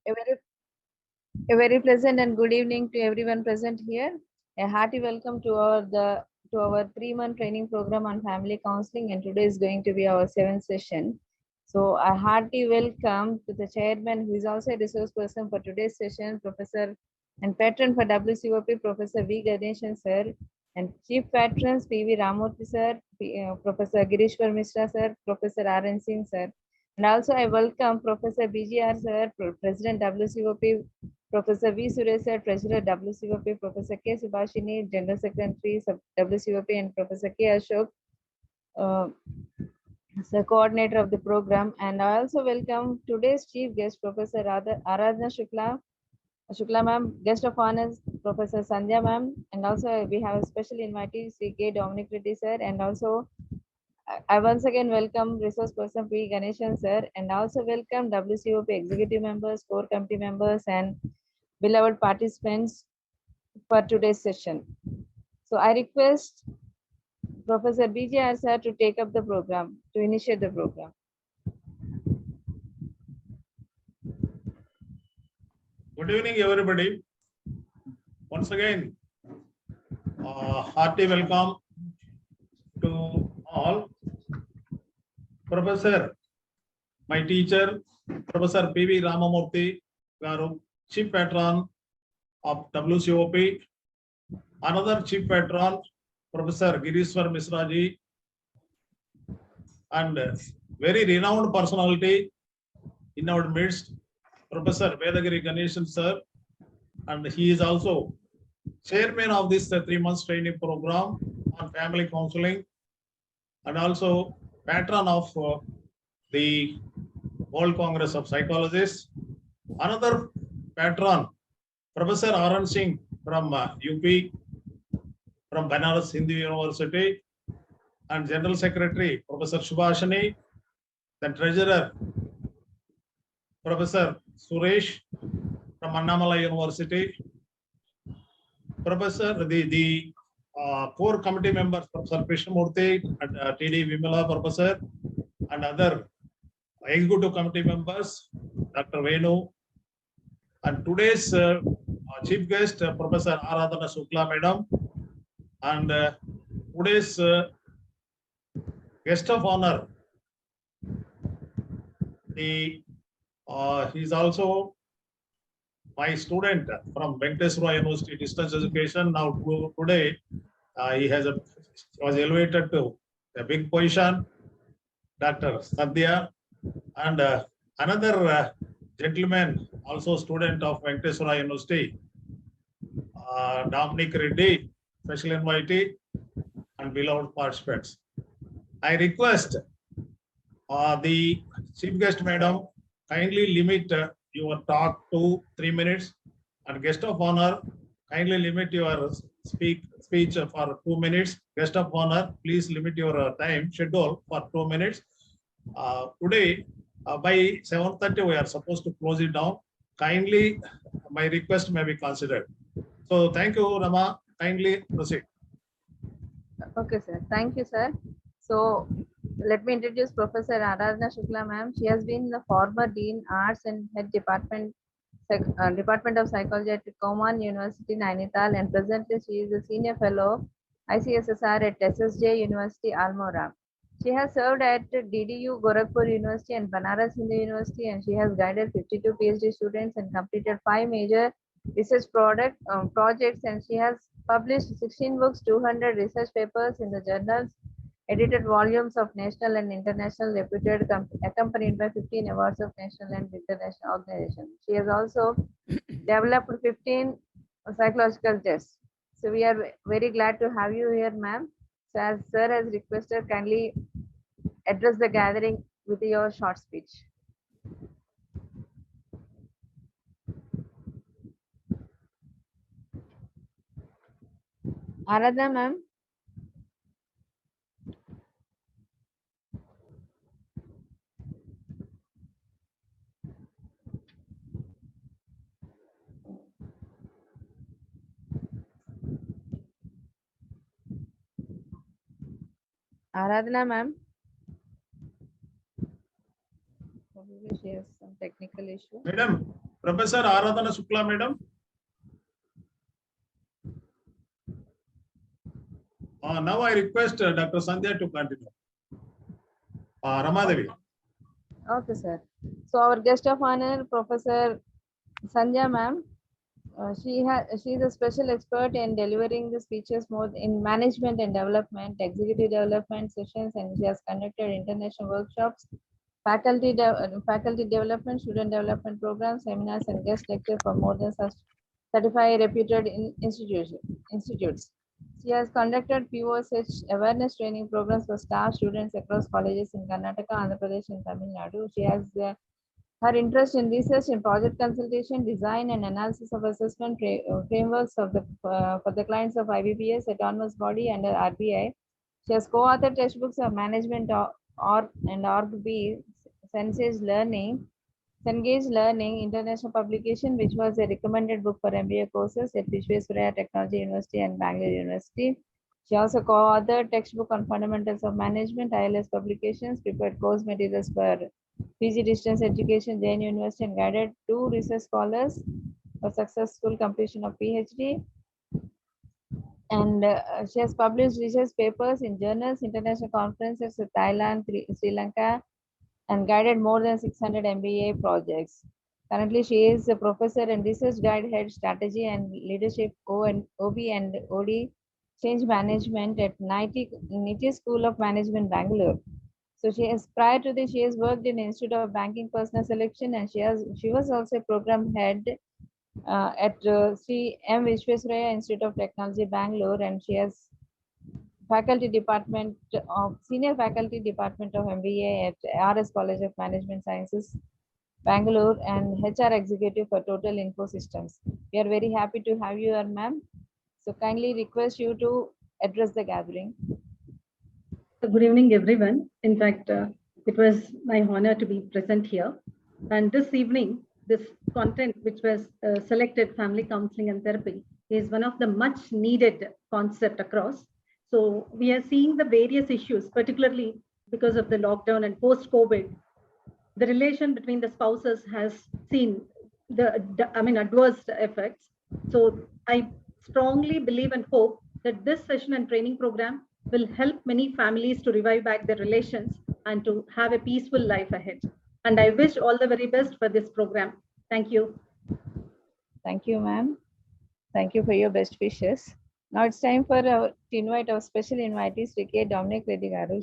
A very pleasant and good evening to everyone present here. A hearty welcome to our 3-month training program on family counseling, and today is going to be our 7th session. So a hearty welcome to the chairman, who is also a resource person for today's session, Professor and patron for WCOP, Professor V. Ganeshan sir, and chief patrons PV Ramurthy sir, Professor Girishwar Mishra sir, Professor R.N. Singh sir. And also I welcome Professor BGR sir, President WCOP, Professor V. Suresh sir, Treasurer WCOP, Professor K. Subhashini, General Secretary WCOP, and Professor K. Ashok, the coordinator of the program. And I also welcome today's chief guest, Professor Aradhana Shukla ma'am, guest of honors, Professor Sandhya ma'am, and also we have a special invitee, Sri K. Dominic Reddy sir, and also I once again welcome resource person P. Ganeshan sir, and also welcome WCOP executive members, core committee members, and beloved participants for today's session. So I request Professor BJR sir to take up the program, to initiate the program. Good evening, everybody. Once again, hearty welcome to all. Professor, my teacher, Professor P.V. Ramamurthy Garu, Chief Patron of WCOP. Another Chief Patron, Professor Girishwar Mishra ji, and very renowned personality in our midst, Professor Vedagiri Ganeshan sir, and he is also chairman of this 3 months training program on family counseling, and also patron of the World Congress of Psychologists. Another patron, Professor R.N. Singh from UP, from Banaras Hindu University, and General Secretary, Professor Subhashini, the Treasurer, Professor Suresh from Annamala University, Professor, the core committee members, Professor Krishnamurthy, and T.D. Vimala, Professor, and other executive committee members, Dr. Venu, and today's chief guest, Professor Aradhana Shukla Madam, and today's guest of honor, he is also my student from Venkateswara University Distance Education. Now today he was elevated to a big position, Dr. Sandhya, and another gentleman, also student of Venkateswara University, Dominic Reddy, special invitee, and beloved participants. I request the chief guest madam kindly limit your talk to 3 minutes, and guest of honor kindly limit your speech for 2 minutes. Guest of honor, please limit your time schedule for 2 minutes. Today by 7:30 we are supposed to close it down. Kindly, my request may be considered. So thank you, Rama. Kindly proceed. Okay, sir. Thank you, sir. So let me introduce Professor Aradhana Shukla ma'am. She has been the former Dean Arts and Head Department of Psychology at Coman University, Nainital, and presently she is a Senior Fellow ICSSR at SSJ University, Almora. She has served at DDU Gorakhpur University and Banaras Hindu University, and she has guided 52 PhD students and completed 5 major research projects, and she has published 16 books, 200 research papers in the journals, edited volumes of national and international reputed, accompanied by 15 awards of national and international organizations. She has also developed 15 psychological tests. So we are very glad to have you here, ma'am. So as sir has requested, kindly address the gathering with your short speech. Aradhana ma'am. Aradhana ma'am. Probably she has some technical issue. Madam, Professor Aradhana Shukla, madam. Now I request Dr. Sandhya to continue. Ramadevi. Okay, sir. So our guest of honor, Professor Sandhya ma'am, she is a special expert in delivering the speeches more in management and development, executive development sessions, and she has conducted international workshops, faculty development, student development programs, seminars, and guest lecture for more than 35 reputed institutes. She has conducted POSH awareness training programs for staff, students across colleges in Karnataka, Andhra Pradesh, and Tamil Nadu. She has her interest in research and project consultation, design and analysis of assessment frameworks of for the clients of IBPS, autonomous body under RBI. She has co-authored textbooks of management and ORG-B, Cengage Learning International Publication, which was a recommended book for MBA courses at Vishwesvaraya Technology University and Bangalore University. She also co-authored textbook on fundamentals of management, ILS publications, prepared course materials for PG distance education, JNU University, and guided 2 research scholars for successful completion of PhD. And she has published research papers in journals, international conferences in Thailand, Sri Lanka, and guided more than 600 MBA projects. Currently, she is a professor and research guide head strategy and leadership OB and OD change management at NITI School of Management, Bangalore. So prior to this, she has worked in Institute of Banking Personal Selection, and she was also a program head at Sri M. Vishwesvaraya Institute of Technology, Bangalore, and she has senior faculty department of MBA at RS College of Management Sciences, Bangalore, and HR executive for Total Info Systems. We are very happy to have you here, ma'am. So kindly request you to address the gathering. Good evening, everyone. In fact, it was my honor to be present here. And this evening, this content, which was selected family counseling and therapy, is one of the much needed concept across. So we are seeing the various issues, particularly because of the lockdown and post-COVID. The relation between the spouses has seen adverse effects. So I strongly believe and hope that this session and training program will help many families to revive back their relations and to have a peaceful life ahead. And I wish all the very best for this program. Thank you. Thank you, ma'am. Thank you for your best wishes. Now it's time for to invite our special invitee, Sri K. Dominic Reddy Garu.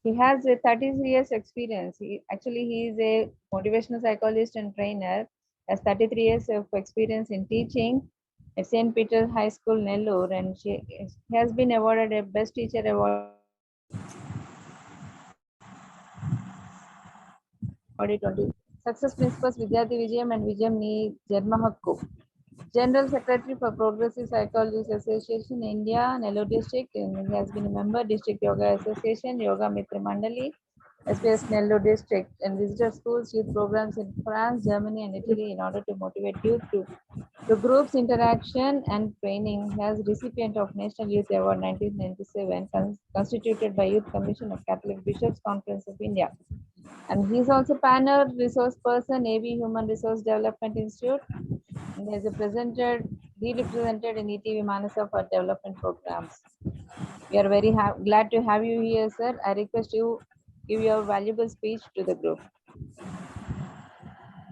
He has a 33 years experience. He is a motivational psychologist and trainer. Has 33 years of experience in teaching at St. Peter's High School, Nellore, and she has been awarded a Best Teacher Award 2020. Success Principles Vidyarthi Vijayam and Vijayam Ni Janma Hakku. General Secretary for Progressive Psychologists Association India, Nellore District, and he has been a member District Yoga Association, Yoga Mitra Mandali, SPS Nellore District, and visited schools, youth programs in France, Germany, and Italy in order to motivate youth to groups interaction and training. He has recipient of National Youth Award 1997, constituted by Youth Commission of Catholic Bishops Conference of India. And he's also panel resource person, AB Human Resource Development Institute. And he represented in ETV Manasa for development programs. We are very glad to have you here, sir. I request you give your valuable speech to the group.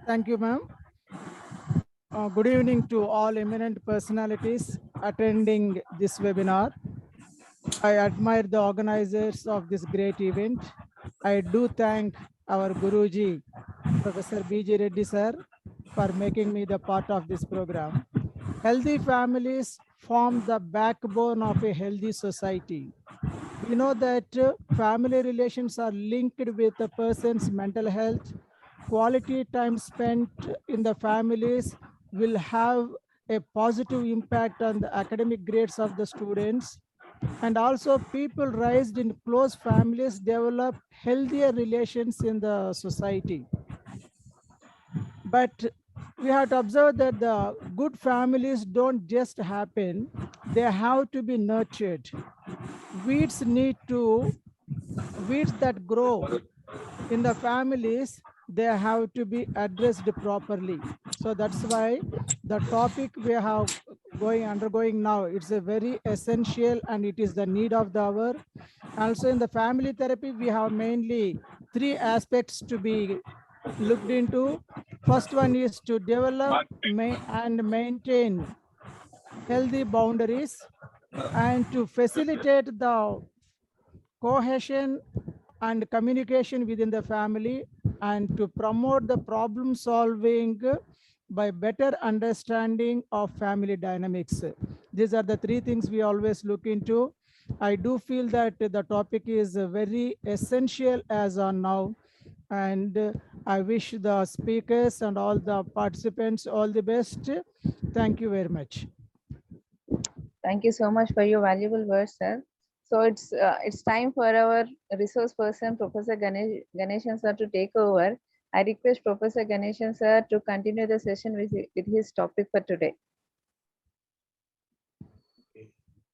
Thank you, ma'am. Good evening to all eminent personalities attending this webinar. I admire the organizers of this great event. I do thank our Guruji, Professor B.J. Reddy sir, for making me the part of this program. Healthy families form the backbone of a healthy society. We know that family relations are linked with a person's mental health. Quality time spent in the families will have a positive impact on the academic grades of the students. And also people raised in close families develop healthier relations in the society. But we have to observe that the good families don't just happen, they have to be nurtured. Weeds that grow in the families they have to be addressed properly. So that's why the topic we have undergoing now, it's a very essential and it is the need of the hour. Also in the family therapy, we have mainly three aspects to be looked into. First one is to develop and maintain healthy boundaries and to facilitate the cohesion and communication within the family and to promote the problem solving by better understanding of family dynamics. These are the three things we always look into. I do feel that the topic is very essential as on now, and I wish the speakers and all the participants all the best. Thank you very much. Thank you so much for your valuable words, sir. So it's time for our resource person, Professor Ganeshan sir, to take over. I request Professor Ganeshan sir to continue the session with his topic for today.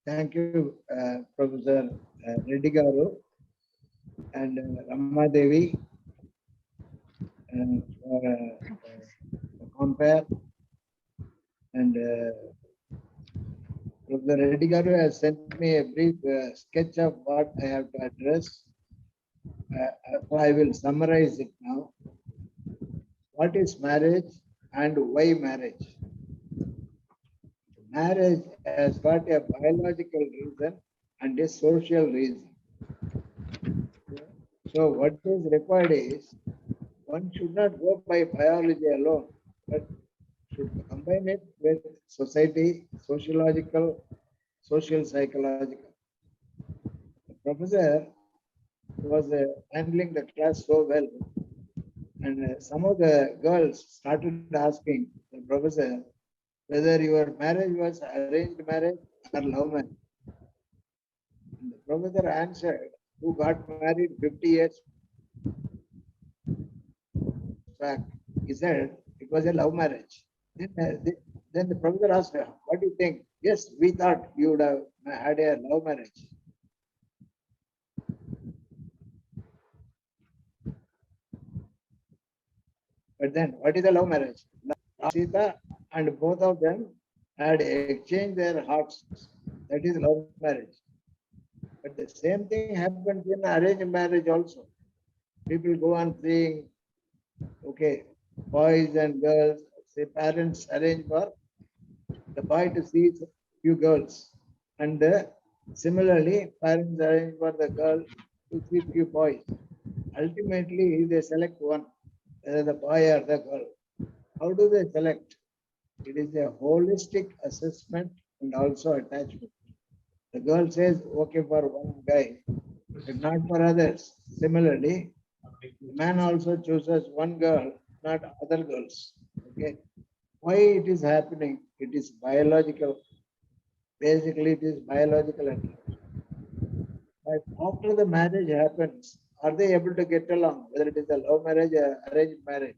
Thank you, Professor Reddy Garu and Ramma Devi for the compare. And Professor Reddy Garu has sent me a brief sketch of what I have to address. So I will summarize it now. What is marriage and why marriage? Marriage has got a biological reason and a social reason. So what is required is one should not go by biology alone, but should combine it with society, sociological, social psychological. The professor was handling the class so well, and some of the girls started asking the professor whether your marriage was arranged marriage or love marriage. And the professor answered, who got married 50 years back. He said it was a love marriage. Then the professor asked her, what do you think? Yes, we thought you would have had a love marriage. But then, what is a love marriage? Sita and both of them had exchanged their hearts. That is love marriage. But the same thing happens in arranged marriage also. People go on seeing, okay, boys and girls, say parents arrange for the boy to see few girls. And similarly, parents arrange for the girl to see few boys. Ultimately, they select one, whether the boy or the girl. How do they select? It is a holistic assessment and also attachment. The girl says, okay for one guy, but not for others. Similarly, the man also chooses one girl, not other girls. Okay. Why it is happening? It is biological. Basically, it is biological attraction. But after the marriage happens, are they able to get along? Whether it is a love marriage or arranged marriage,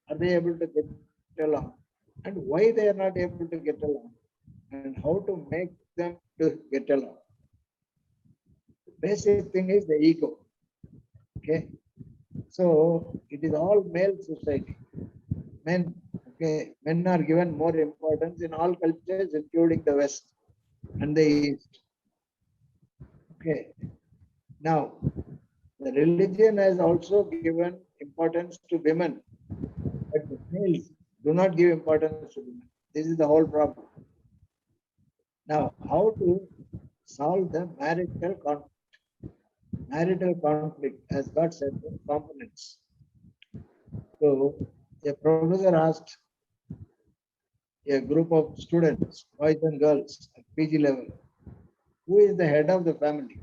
are they able to get along? And why they are not able to get along? And how to make them to get along? The basic thing is the ego. Okay. So it is all male society. Men, okay, men are given more importance in all cultures, including the West and the East. Okay. Now, the religion has also given importance to women, but the males do not give importance to women. This is the whole problem. Now, how to solve the marital conflict? Marital conflict has got certain components. So, a professor asked a group of students, boys and girls at PG level, who is the head of the family?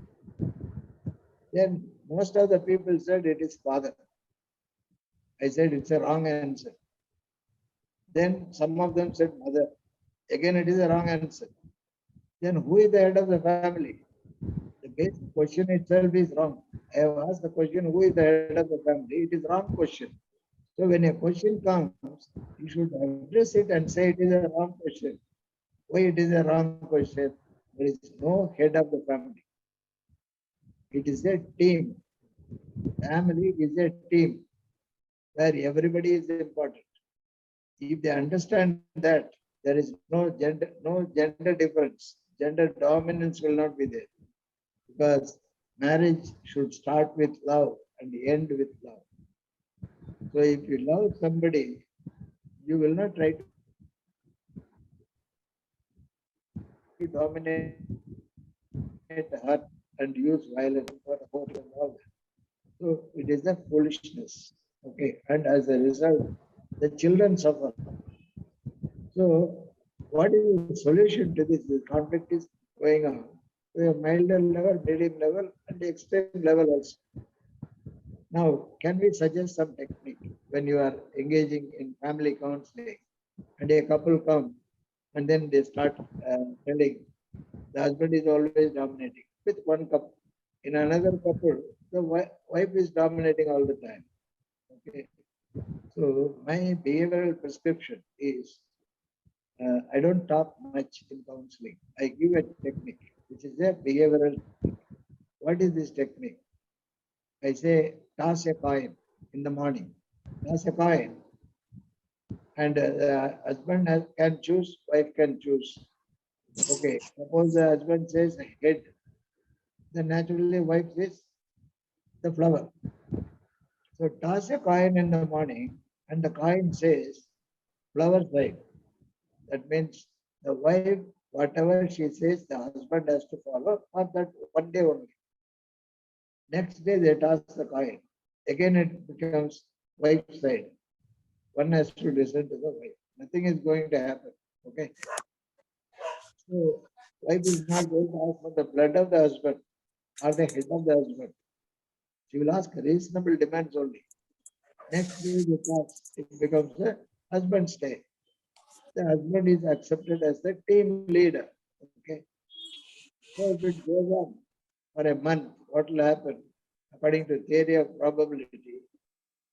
Then most of the people said it is father. I said it's a wrong answer. Then some of them said mother. Again, it is a wrong answer. Then who is the head of the family? The basic question itself is wrong. I have asked the question, who is the head of the family? It is wrong question. So when a question comes, you should address it and say it is a wrong question. Why it is a wrong question? There is no head of the family. It is a team. Family is a team. where everybody is important. If they understand that there is no gender difference, gender dominance will not be there, because marriage should start with love and end with love. So if you love somebody, you will not try to dominate her and use violence for hope and all that. So it is a foolishness. Okay. And as a result, the children suffer. So what is the solution to this? The conflict is going on to a milder level, medium level, and extreme level also. Now, can we suggest some technique when you are engaging in family counseling and a couple come and then they start telling the husband is always dominating with one couple. In another couple, the wife is dominating all the time. Okay. So my behavioral prescription is I don't talk much in counseling. I give a technique, which is a behavioral technique. What is this technique? I say, toss a coin in the morning. Toss a coin, and husband can choose, wife can choose. Okay, suppose the husband says head, then naturally wife says the flower. So toss a coin in the morning, and the coin says flower side. That means the wife, whatever she says, the husband has to follow for that one day only. Next day they toss the coin. Again it becomes wife's side. One has to listen to the wife. Nothing is going to happen. Okay. So wife is not going to ask for the blood of the husband or the head of the husband. She will ask reasonable demands only. Next day it becomes the husband's day. The husband is accepted as the team leader. Okay. So if it goes on for a month, what will happen? According to theory of probability,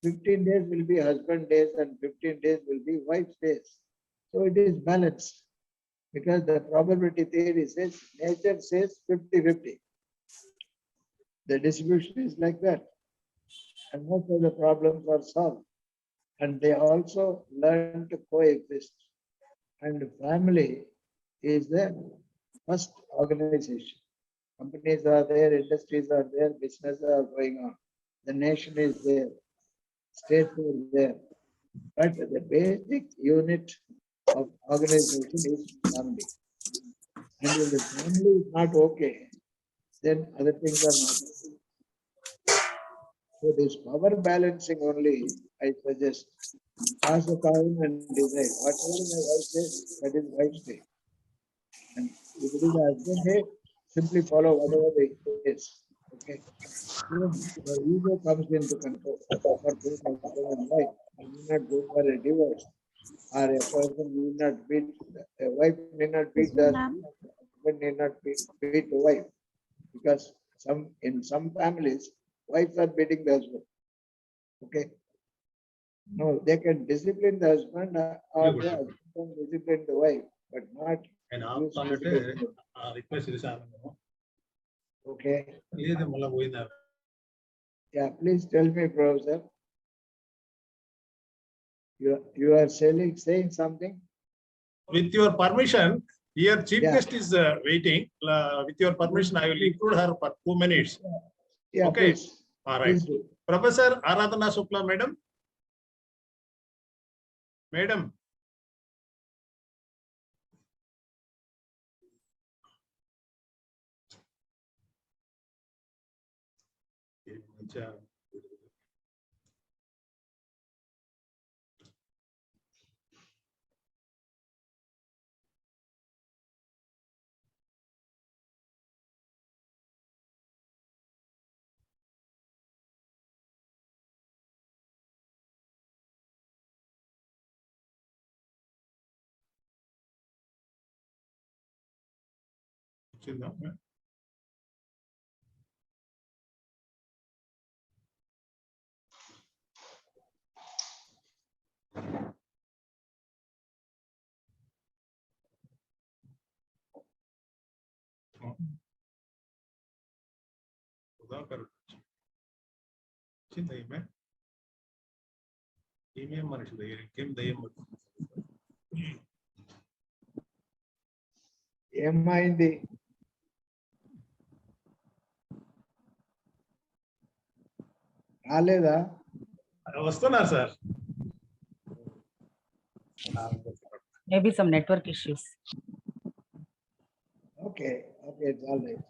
15 days will be husband days and 15 days will be wife's days. So it is balanced, because the probability theory says, nature says 50-50. The distribution is like that. And most of the problems are solved. And they also learn to coexist. And family is the first organization. Companies are there, industries are there, businesses are going on. The nation is there, states are there. But the basic unit of organization is family. And if the family is not okay, then other things are not okay. So this power balancing only, I suggest, toss a coin and decide whatever my wife says, that is wife's day. And if it is a husband day, simply follow whatever it is. Okay. The ego comes into control for both husband and wife. You need not go for a divorce, or a person need not beat, a wife need not beat the husband need not beat the wife, because in some families, wives are beating the husband. Okay. No, they can discipline the husband or the husband can discipline the wife, but not use physical. Request చేశాను. Okay. లేదు మళ్ళీ పోయిందా? Yeah, please tell me, Professor. You are saying something? With your permission, here chief Yeah. guest is waiting. With your permission, I will include her for 2 minutes. Yeah, Okay. please. All right. Please do. Professor Aradhana Shukla, madam. Madam. ఏమేం మనుషులు ఇంకేం దయ్యం ఏమైంది? రాలేదా? వస్తున్నారు sir. Maybe some network issues. Okay, okay, it's all right.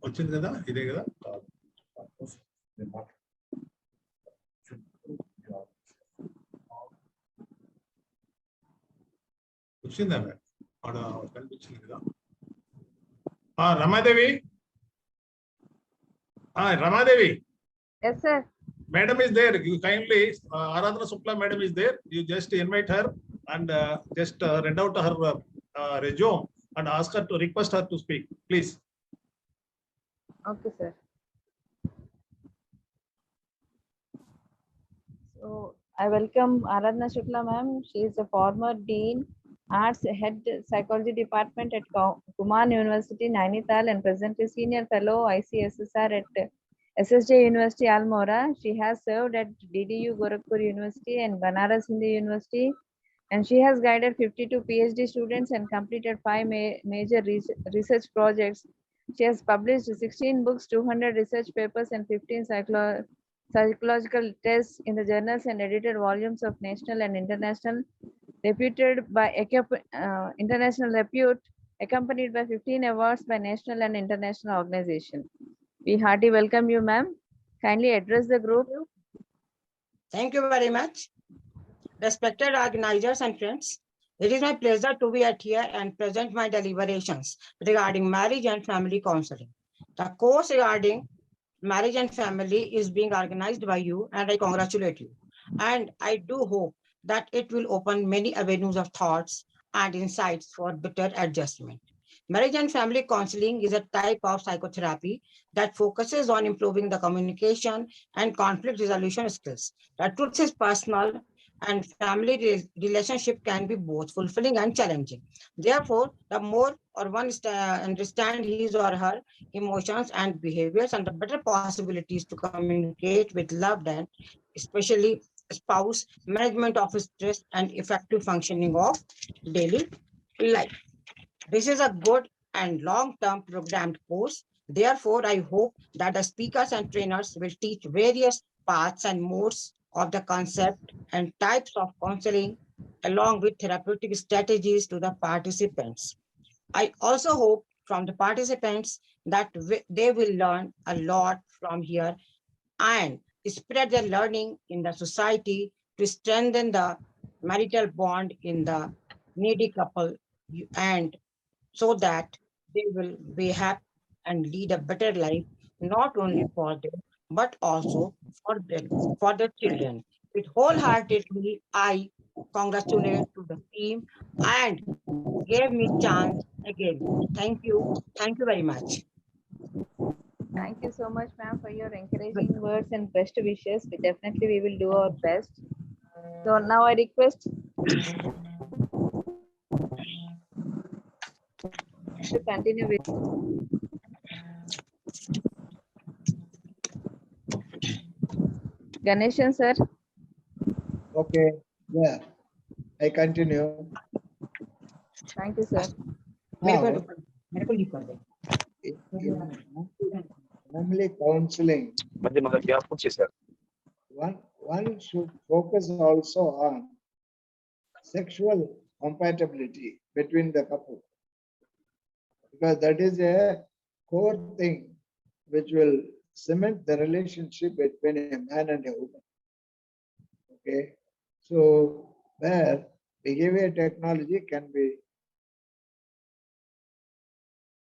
వచ్చింది కదా, ఇదే కదా. వచ్చిందా మేడం? ఆడ కనిపించింది కదా. Ramadevi, Ramadevi. Yes, sir. Madam is there. You kindly, Aradhana Shukla madam is there. You just invite her and just read out her resume and ask her to request her to speak, please. Okay, sir. So I welcome Aradhana Shukla ma'am. She is a former Dean, Arts Head Psychology Department at Kuman University, Nainital, and presently Senior Fellow ICSSR at SSJ University, Almora. She has served at DDU Gorakhpur University and Banaras Hindu University, and she has guided 52 PhD students and completed 5 major research projects. She has published 16 books, 200 research papers, and 15 psychological tests in the journals and edited volumes of national and international international repute, accompanied by 15 awards by national and international organizations. We heartily welcome you, ma'am. Kindly address the group. Thank you very much. Respected organizers and friends, it is my pleasure to be at here and present my deliberations regarding marriage and family counseling. The course regarding marriage and family is being organized by you, and I congratulate you. And I do hope that it will open many avenues of thoughts and insights for better adjustment. Marriage and family counseling is a type of psychotherapy that focuses on improving the communication and conflict resolution skills. The truth is personal, and family relationship can be both fulfilling and challenging. Therefore, the more one understand his or her emotions and behaviors, and the better possibilities to communicate with loved and especially spouse, management of stress, and effective functioning of daily life. This is a good and long-term programmed course. Therefore, I hope that the speakers and trainers will teach various paths and modes of the concept and types of counseling, along with therapeutic strategies to the participants. I also hope from the participants that they will learn a lot from here and spread their learning in the society to strengthen the marital bond in the needy couple, and so that they will be happy and lead a better life, not only for them, but also for their children. With wholeheartedly, I congratulate to the team and gave me chance again. Thank you. Thank you very much. Thank you so much, ma'am, for your encouraging words and best wishes. We will do our best. So now I request to continue with Ganeshan, sir. Okay, yeah, I continue. Thank you, sir. Now, in family counseling, one should focus also on sexual compatibility between the couple, because that is a core thing which will cement the relationship between a man and a woman. Okay, so where behavior technology can be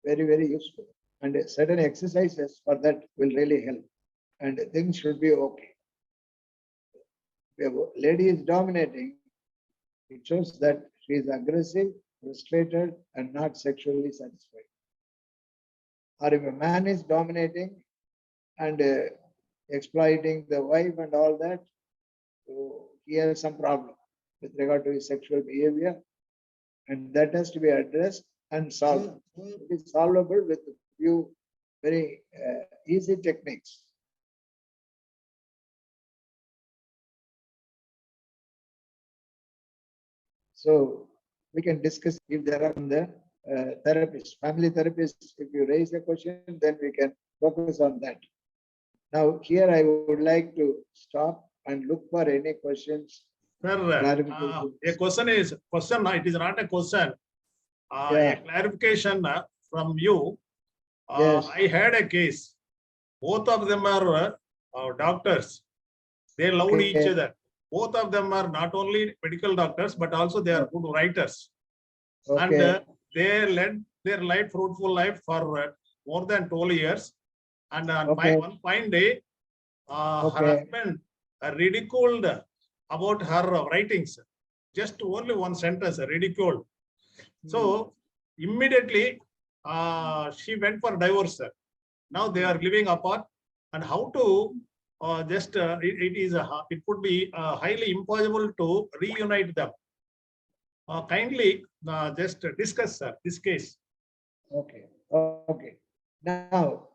very, very useful, and certain exercises for that will really help, and things should be okay. If a lady is dominating, it shows that she is aggressive, frustrated, and not sexually satisfied. Or if a man is dominating and exploiting the wife and all that, so he has some problem with regard to his sexual behavior, and that has to be addressed and solve. It is solvable with a few very easy techniques. So we can discuss if there are the therapists, family therapists. If you raise a question, then we can focus on that. Now here I would like to stop and look for any questions. Sir, a question is question. It is not a question. Yeah. A clarification from you. Yes. I had a case. Both of them are doctors. They loved each Okay. other. Both of them are not only medical doctors, but also they are good writers. And Okay. they led their life, fruitful life for more than 12 years. And on Okay. one fine day, her Okay. husband ridiculed about her writings. Just only one sentence, ridiculed. So immediately she went for divorce. Now they are living apart. And how to it would be highly impossible to reunite them. Kindly just discuss this case. Okay. Okay. Now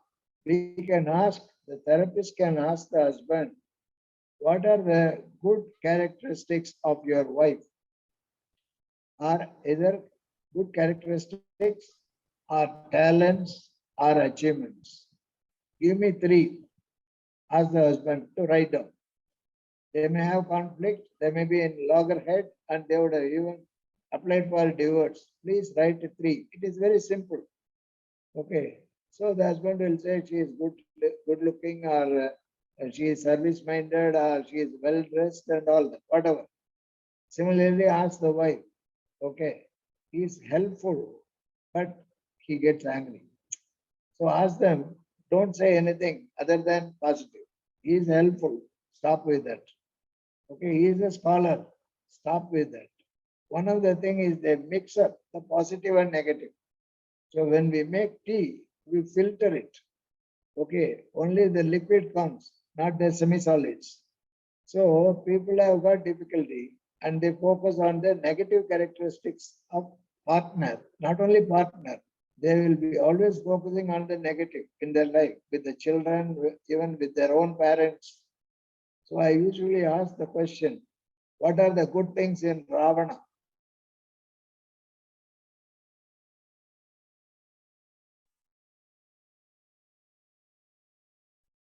we can ask, the therapist can ask the husband, what are the good characteristics of your wife? Are either good characteristics, or talents, or achievements? Give me three. Ask the husband to write down. They may have conflict, they may be in loggerhead, and they would have even applied for divorce. Please write three. It is very simple. Okay. So the husband will say she is good looking, or she is service minded, or she is well dressed, and all that, whatever. Similarly, ask the wife. Okay, he is helpful, but he gets angry. So ask them, don't say anything other than positive. He is helpful, stop with that. Okay, he is a scholar, stop with that. One of the things is they mix up the positive and negative. So when we make tea, we filter it. Okay, only the liquid comes, not the semi-solids. So people have got difficulty and they focus on the negative characteristics of partner, not only partner. They will be always focusing on the negative in their life, with the children, even with their own parents. So I usually ask the question, what are the good things in Ravana?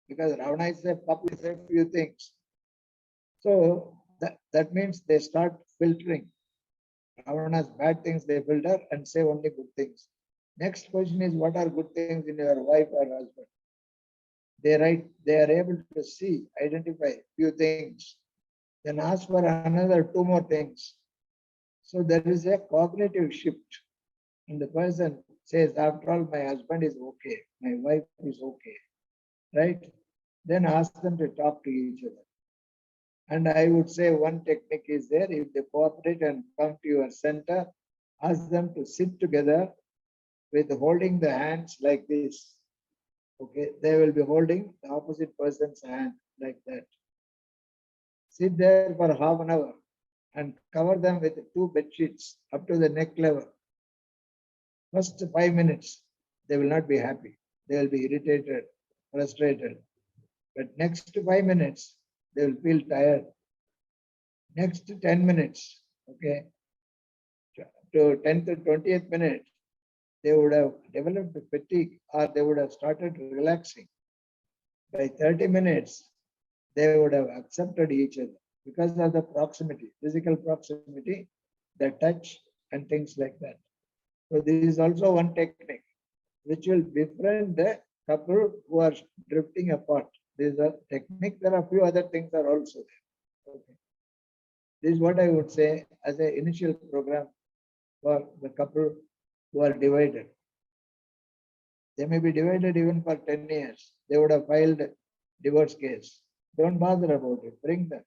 Because Ravana is a puppet of a few things. So that means they start filtering. Ravana's bad things they filter and say only good things. Next question is, what are good things in your wife or husband? They write, they are able to see, identify few things, then ask for another two more things. So there is a cognitive shift. And the person says, after all, my husband is okay, my wife is okay, right? Then ask them to talk to each other. And I would say one technique is there. If they cooperate and come to your center, ask them to sit together with holding the hands like this. Okay, they will be holding the opposite person's hand like that. Sit there for half an hour and cover them with two bed sheets up to the neck level. First 5 minutes, they will not be happy. They will be irritated, frustrated. But next 5 minutes, they will feel tired. Next 10 minutes, okay, to 10th to 20th minute, they would have developed fatigue or they would have started relaxing. By 30 minutes, they would have accepted each other because of the proximity, physical proximity, the touch and things like that. So this is also one technique which will befriend the couple who are drifting apart. This is a technique. There are a few other things are also there. Okay. This is what I would say as an initial program for the couple who are divided. They may be divided even for 10 years. They would have filed divorce case. Don't bother about it. Bring them.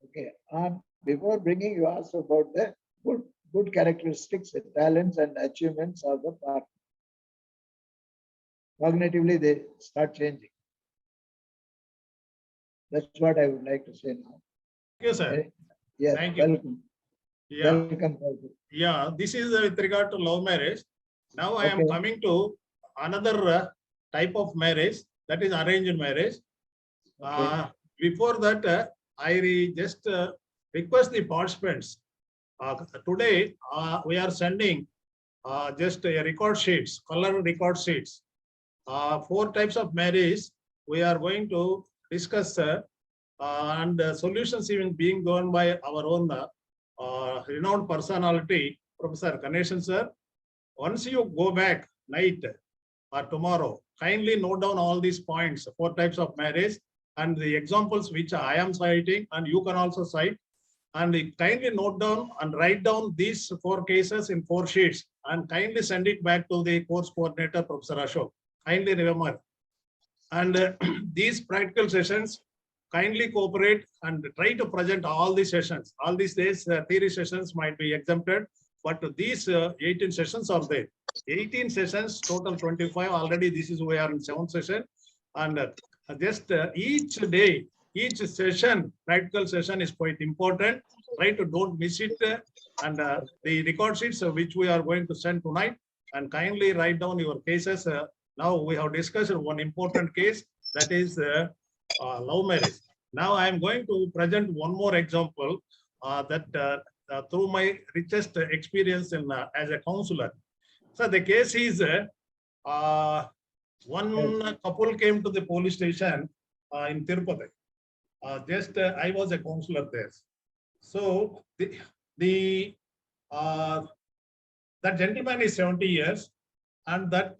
Okay. And before bringing, you ask about the good characteristics, the talents and achievements of the partner. Cognitively, they start changing. That's what I would like to say now. Thank you, sir. Yes, Thank you. welcome. Yeah, Welcome. Prabhu. yeah. This is with regard to love marriage. Now I am Okay. coming to another type of marriage, that is arranged marriage. Before that, just request the participants. Today, we are sending just record sheets, color record sheets. 4 types of marriage we are going to discuss, and solutions even being given by our own renowned personality, Professor Ganeshan sir. Once you go back night or tomorrow, kindly note down all these points, 4 types of marriage, and the examples which I am citing, and you can also cite. And kindly note down and write down these 4 cases in 4 sheets, and kindly send it back to the course coordinator, Professor Ashok. Kindly remember. And these practical sessions, kindly cooperate and try to present all these sessions. All these days, theory sessions might be exempted, but these 18 sessions are there. 18 sessions, total 25. Already this is, we are in 7th session. And just each day, each session, practical session is quite important. Try to don't miss it. And the record sheets which we are going to send tonight, and kindly write down your cases. Now we have discussed one important case, that is love marriage. Now I am going to present one more example that through my richest experience in as a counselor. So the case is one couple came to the police station in Tirupati. I was a counselor there. So the that gentleman is 70 years, and that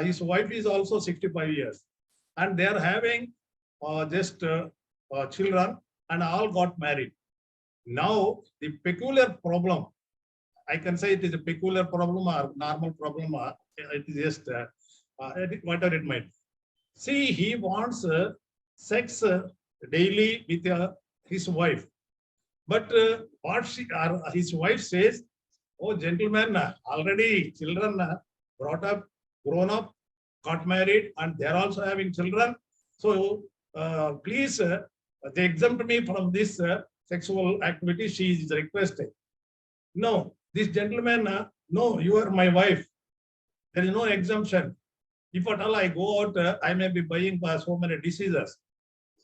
his wife is also 65 years, and they are having just children, and all got married. Now the peculiar problem, I can say it is a peculiar problem or normal problem, it is just whatever it might. See, he wants sex daily with his wife, but what his wife says, oh gentlemen, already children brought up, grown up, got married, and they are also having children. So please, they exempt me from this sexual activity, she is requesting. No, this gentleman, no, you are my wife. There is no exemption. If at all I go out, I may be buying so many diseases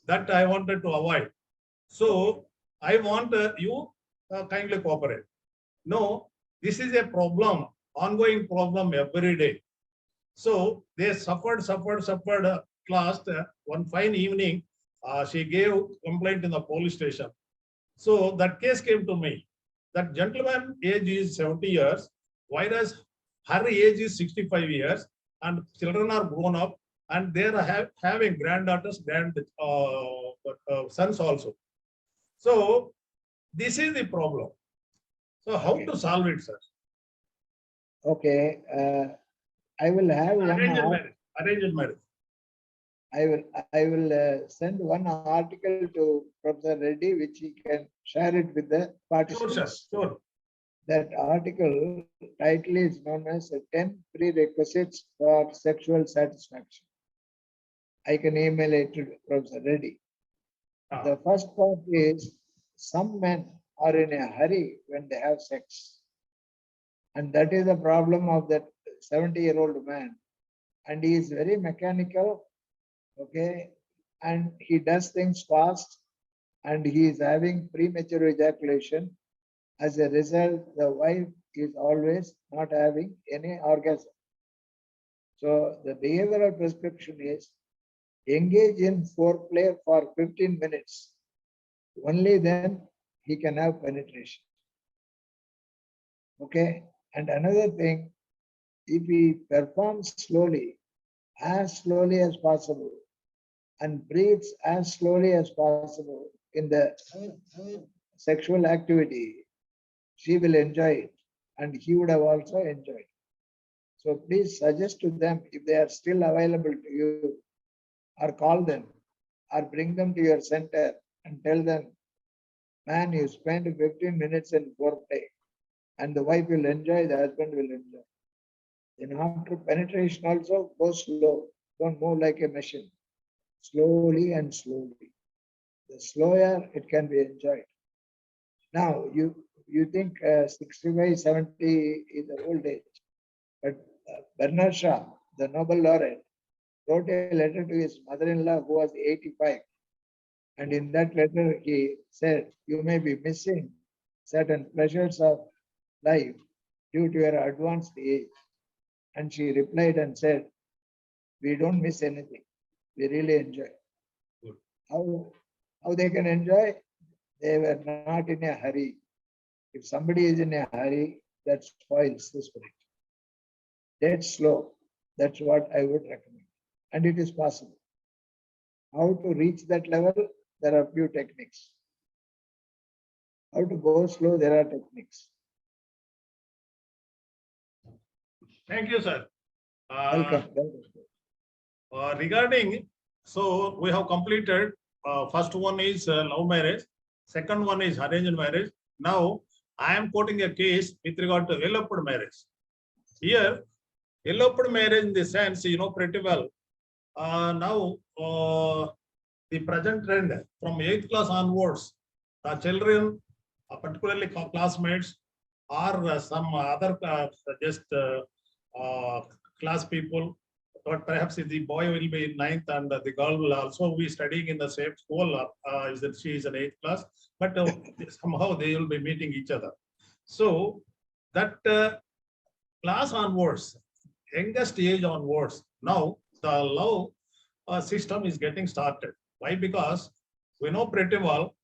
that I wanted to avoid. So I want you kindly cooperate. No, this is a problem, ongoing problem every day. So they suffered. Last one fine evening, she gave complaint in the police station. So that case came to me. That gentleman age is 70 years, whereas her age is 65 years, and children are grown up, and they are having granddaughters, sons also. So this is the problem. So how to solve it, sir? Okay, I will have Arranged marriage. Arranged marriage. I will send one article to Professor Reddy, which he can share it with the participants. Sure. That article title is known as 10 Prerequisites for Sexual Satisfaction. I can email it to Professor Reddy. The first part is, some men are in a hurry when they have sex. And that is the problem of that 70-year-old man. And he is very mechanical, okay, and he does things fast, and he is having premature ejaculation. As a result, the wife is always not having any orgasm. So the behavioral prescription is, engage in foreplay for 15 minutes. Only then he can have penetration. Okay, and another thing, if he performs slowly as possible, and breathes as slowly as possible in the sexual activity, she will enjoy it, and he would have also enjoyed. So please suggest to them, if they are still available to you, or call them, or bring them to your center and tell them, man, you spend 15 minutes in foreplay, and the wife will enjoy, the husband will enjoy. Then after penetration also, go slow, don't move like a machine. Slowly and slowly. The slower it can be enjoyed. Now, you think 65, 70 is the old age. But Bernard Shaw, the Nobel laureate, wrote a letter to his mother-in-law who was 85. And in that letter, he said, you may be missing certain pleasures of life due to your advanced age. And she replied and said, we don't miss anything. We really enjoy. Good. How they can enjoy? They were not in a hurry. If somebody is in a hurry, that spoils the spirit. Dead slow. That's what I would recommend. And it is possible. How to reach that level? There are few techniques. How to go slow? There are techniques. Thank you, sir. Welcome. Regarding, so we have completed, first one is love marriage, second one is arranged marriage. Now, I am quoting a case with regard to eloped marriage. Here, eloped marriage in the sense, you know pretty well. Now, the present trend from 8th class onwards, the children, particularly classmates, or some other class people, but perhaps the boy will be in 9th and the girl will also be studying in the same school. Is that she is in 8th class, but somehow they will be meeting each other. So that class onwards, youngest age onwards, now the love system is getting started. Why? Because we know pretty well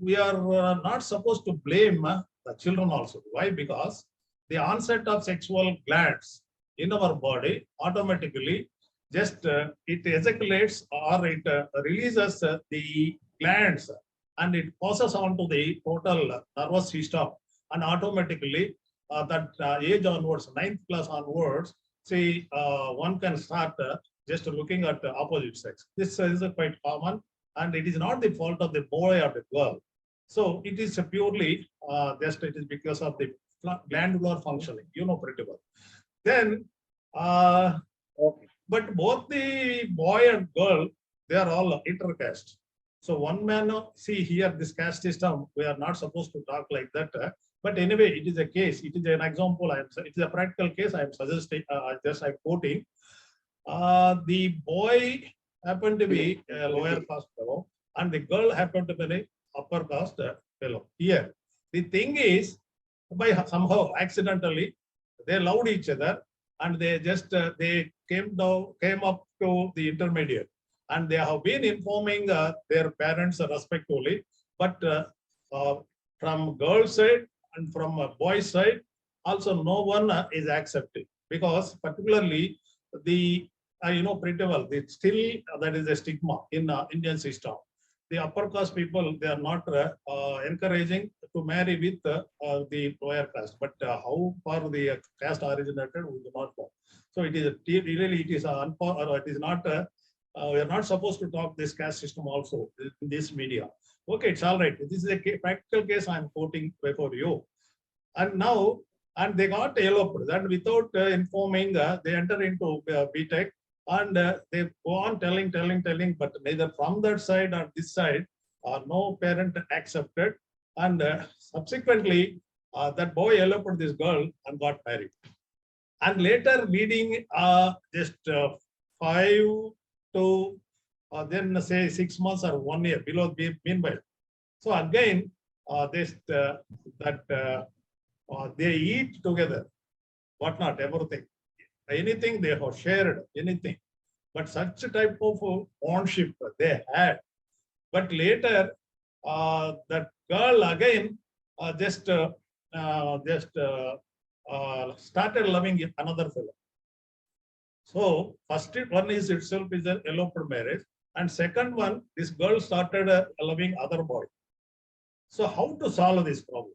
we are not supposed to blame the children also. Why? Because the onset of sexual glands in our body automatically just it ejaculates or it releases the glands and it passes on to the total nervous system, and automatically that age onwards, 9th class onwards, see one can start just looking at the opposite sex. This is quite common, and it is not the fault of the boy or the girl. So it is purely just it is because of the glandular functioning, you know pretty well. Then, Okay. but both the boy and girl, they are all intercaste. So one man, see here, this caste system, we are not supposed to talk like that. But anyway, it is a case. It is an example. It is a practical case. I am suggesting. Just I'm quoting. The boy happened to be a lower caste fellow, and the girl happened to be an upper caste fellow. Here, the thing is, by somehow accidentally, they loved each other, and they just they came up to the intermediate, and they have been informing their parents respectively. But from girl side and from boy side, also no one is accepting, because particularly the you know pretty well, still that is a stigma in Indian system. The upper caste people, they are not encouraging to marry with the lower caste. But how far the caste originated, we do not know. So it is really it is it is not. We are not supposed to talk this caste system also in this media. Okay, it's all right. This is a practical case I am quoting before you. And now, and they got eloped. That without informing, they enter into BTech. And they go on telling, but neither from that side or this side, no parent accepted. And subsequently, that boy eloped this girl and got married. And later, leading just 5 to then say 6 months or 1 year below meanwhile. So again, they eat together, whatnot, everything. Anything they have shared, anything. But such a type of ownership they had. But later, that girl again started loving another fellow. So first one is itself is an eloped marriage, and second one, this girl started loving other boy. So how to solve this problem?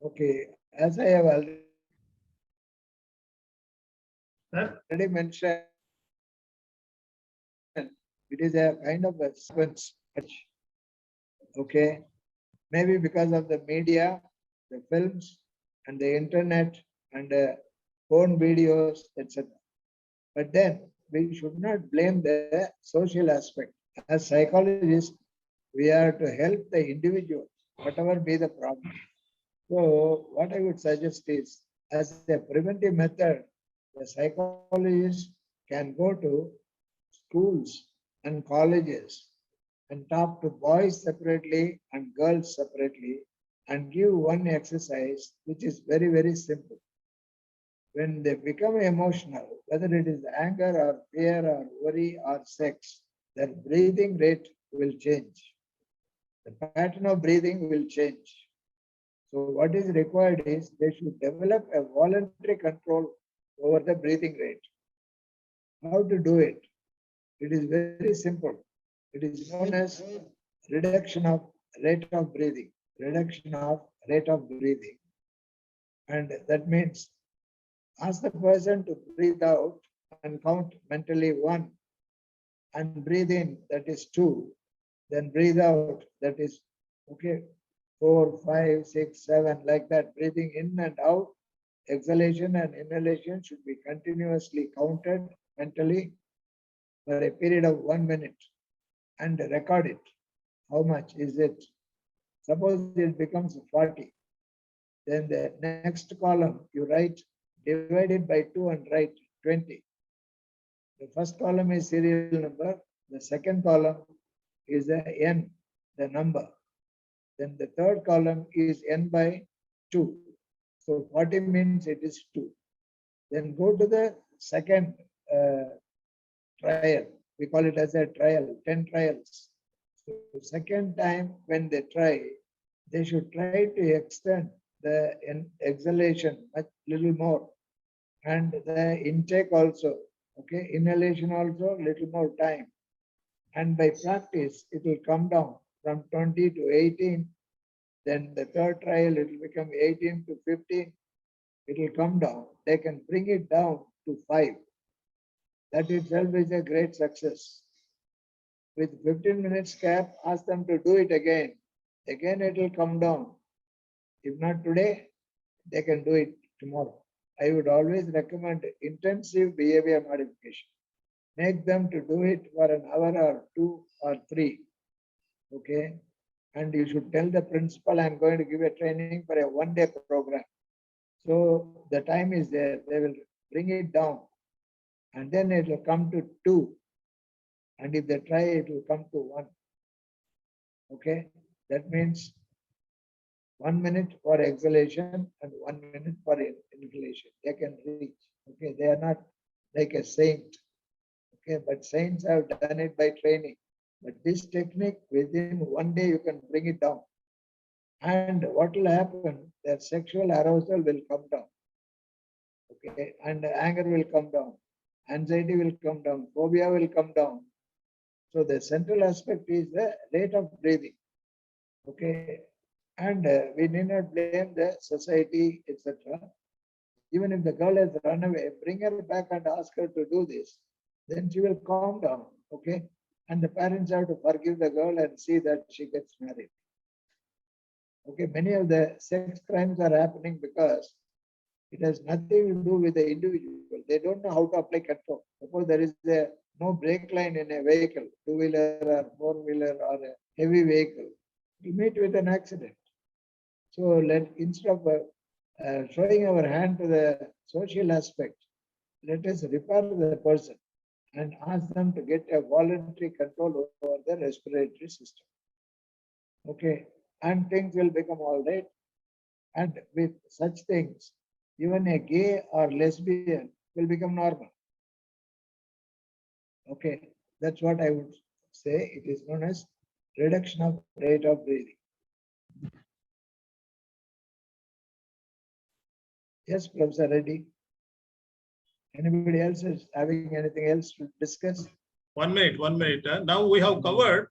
Okay, as I have already Sir? mentioned, it is a kind of a sequence. Okay, maybe because of the media, the films, and the internet, and phone videos, etc. But then we should not blame the social aspect. As psychologists, we are to help the individuals whatever be the problem. So what I would suggest is, as a preventive method, the psychologist can go to schools and colleges and talk to boys separately and girls separately and give one exercise which is very, very simple. When they become emotional, whether it is anger or fear or worry or sex, their breathing rate will change. The pattern of breathing will change. So what is required is they should develop a voluntary control over the breathing rate. How to do it? It is very simple. It is known as reduction of rate of breathing. Reduction of rate of breathing. And that means ask the person to breathe out and count mentally 1 and breathe in, that is 2. Then breathe out, that is okay, 4, 5, 6, 7, like that. Breathing in and out, exhalation and inhalation should be continuously counted mentally for a period of 1 minute and record it. How much is it? Suppose it becomes 40. Then the next column you write, divide it by 2 and write 20. The first column is serial number. The second column is the n, the number. Then the third column is n by 2. So 40 means it is 2. Then go to the second trial. We call it as a trial, 10 trials. So second time when they try, they should try to extend the exhalation much little more and the intake also. Okay, inhalation also little more time. And by practice, it will come down from 20 to 18. Then the third trial, it will become 18 to 15. It will come down. They can bring it down to 5. That itself is a great success. With 15 minutes gap, ask them to do it again. Again, it will come down. If not today, they can do it tomorrow. I would always recommend intensive behavior modification. Make them to do it for an hour or 2 or 3. Okay. And you should tell the principal, I'm going to give a training for a 1-day program. So the time is there. They will bring it down. And then it will come to 2. And if they try, it will come to 1. Okay. That means 1 minute for exhalation and 1 minute for inhalation. They can reach. Okay. They are not like a saint. Okay. But saints have done it by training. But this technique, within 1 day, you can bring it down. And what will happen? Their sexual arousal will come down. Okay. And anger will come down. Anxiety will come down. Phobia will come down. So the central aspect is the rate of breathing. Okay. And we need not blame the society, etc. Even if the girl has run away, bring her back and ask her to do this. Then she will calm down. Okay. And the parents have to forgive the girl and see that she gets married. Okay, many of the sex crimes are happening because it has nothing to do with the individual. They don't know how to apply control. Suppose there is no brake line in a vehicle, 2-wheeler or 4-wheeler or a heavy vehicle, you meet with an accident. So instead of showing our hand to the social aspect, let us repair the person and ask them to get a voluntary control over the respiratory system. Okay, and things will become all right. And with such things, even a gay or lesbian will become normal. Okay, that's what I would say. It is known as reduction of rate of breathing. Yes, Professor Reddy. Anybody else is having anything else to discuss? 1 minute, 1 minute. Now we have covered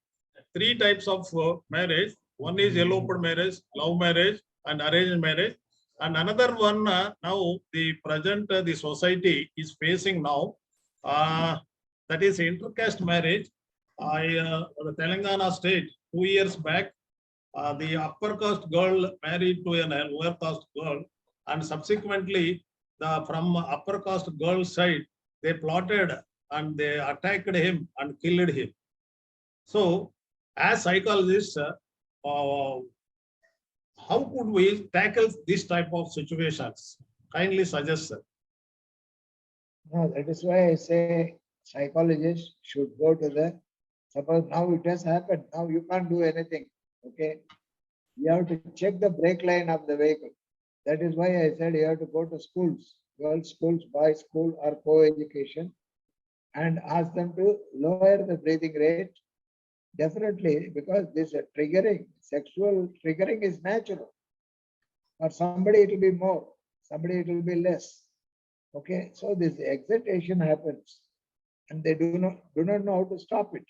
3 types of marriage. One is eloped marriage, love marriage, and arranged marriage. And another one now the present the society is facing now, that is intercaste marriage. The Telangana state 2 years back, the upper caste girl married to an lower caste girl, and subsequently from upper caste girl side they plotted and they attacked him and killed him. So as psychologists, how could we tackle this type of situations? Kindly suggest, sir. No, that is why I say psychologists should go to the, suppose now it has happened, now you can't do anything, okay? You have to check the brake line of the vehicle. That is why I said you have to go to schools, girls' schools, boys' school, or co-education, and ask them to lower the breathing rate. Definitely, because this triggering, sexual triggering is natural. For somebody it will be more, somebody it will be less. Okay, so this excitation happens, and they do not know how to stop it.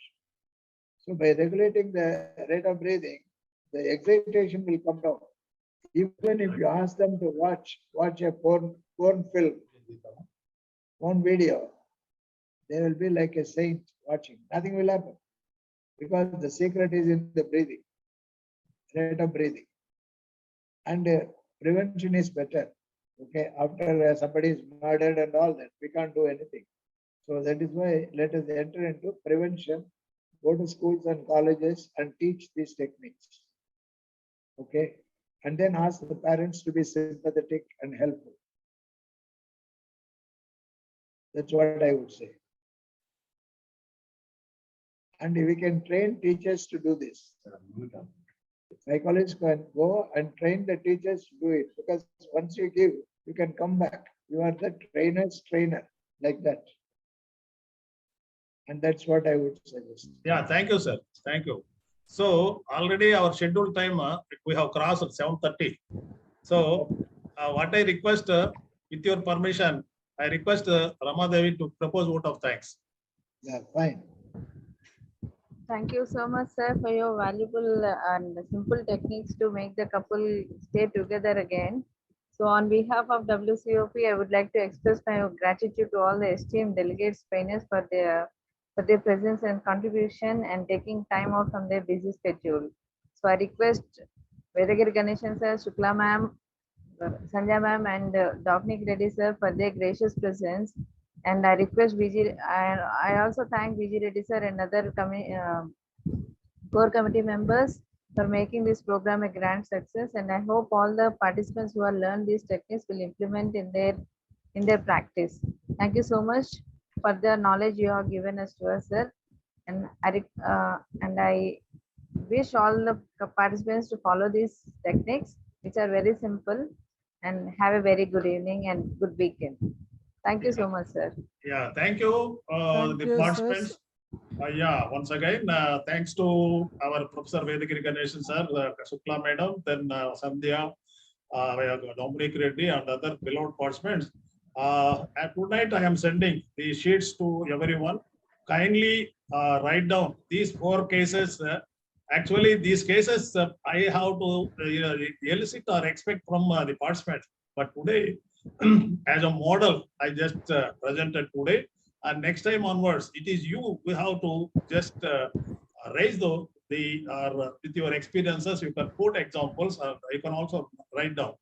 So by regulating the rate of breathing, the excitation will come down. Even if you ask them to watch a porn film, porn video, they will be like a saint watching. Nothing will happen because the secret is in the breathing, rate of breathing. And prevention is better. Okay, after somebody is murdered and all that, we can't do anything. So that is why let us enter into prevention, go to schools and colleges and teach these techniques. Okay, and then ask the parents to be sympathetic and helpful. That's what I would say. And we can train teachers to do this. Psychologists can go and train the teachers to do it, because once you give, you can come back. You are the trainer's trainer, like that. And that's what I would suggest. Yeah, thank you, sir. Thank you. So already our scheduled time, we have crossed 7:30. So what I request, with your permission, I request Rama Devi to propose vote of thanks. Yeah, fine. Thank you so much, sir, for your valuable and simple techniques to make the couple stay together again. So on behalf of WCOP, I would like to express my gratitude to all the esteemed delegates, trainers for their presence and contribution and taking time out from their busy schedule. So I request Vedagiri Ganeshan sir, Shukla ma'am, Sanjay ma'am, and Dr. Reddy sir for their gracious presence. And I request VG, I also thank VG Reddy sir and other core committee members for making this program a grand success. And I hope all the participants who have learned these techniques will implement in their practice. Thank you so much for the knowledge you have given us to us, sir. And I wish all the participants to follow these techniques, which are very simple, and have a very good evening and good weekend. Thank you so much, sir. Yeah, thank you, Thank the you, participants. Yeah, once again, thanks to our Professor Vedagiri Ganeshan sir, Shukla madam, then Sandhya, Dominic Reddy, and other beloved participants. At tonight, I am sending the sheets to everyone. Kindly write down these 4 cases. Actually, these cases I have to elicit or expect from the participants. But today, as a model, I just presented today. And next time onwards, it is you we have to just raise with your experiences. You can put examples, and you can also write down.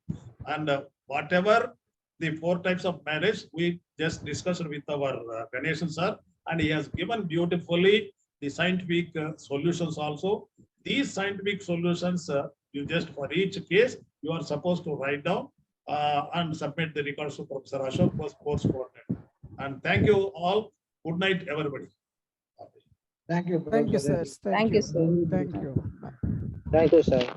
And whatever the 4 types of marriage we just discussed with our Ganeshan sir, and he has given beautifully the scientific solutions also. These scientific solutions, you just for each case, you are supposed to write down and submit the records to Professor Ashok, course coordinator. And thank you all. Good night, everybody. Thank you. Thank you, sir. Professor. Thank you, sir. Thank you. Thank you, sir.